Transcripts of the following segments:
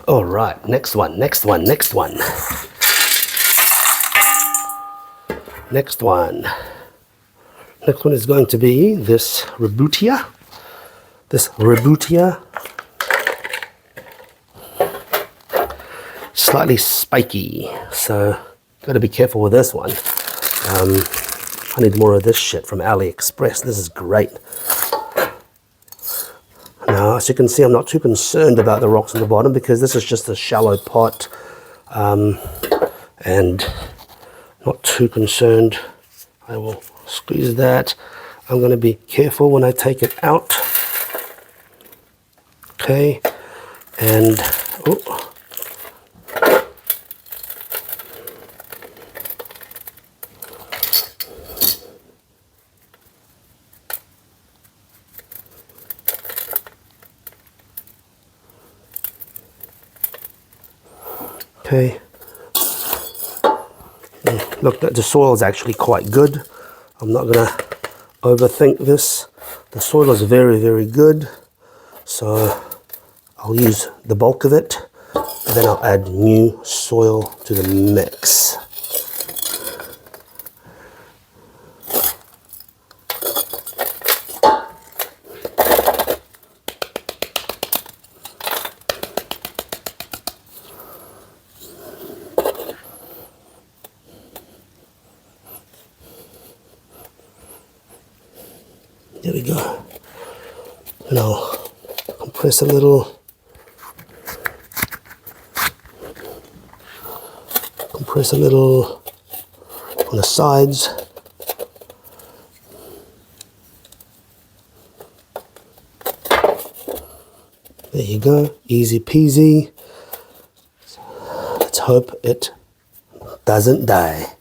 All right, next one. Next one is going to be this Rebutia. Slightly spiky, so got to be careful with this one. I need more of this shit from AliExpress. This is great. Now, as you can see, I'm not too concerned about the rocks on the bottom because this is just a shallow pot, and not too concerned. I will squeeze that. I'm going to be careful when I take it out. Okay, and okay. Look, the soil is actually quite good. I'm not going to overthink this. The soil is very, very good. So I'll use the bulk of it, and then I'll add new soil to the mix. There we go. And I'll compress a little. Compress a little on the sides. There you go. Easy peasy. Let's hope it doesn't die.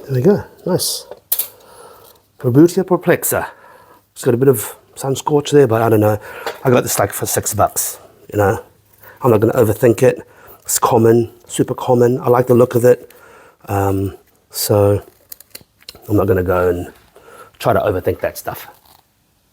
There we go, nice. Rebutia Perplexa. It's got a bit of sun scorch there, but I don't know. I got this like for $6, you know. I'm not going to overthink it. It's common, super common. I like the look of it. So I'm not going to go and try to overthink that stuff.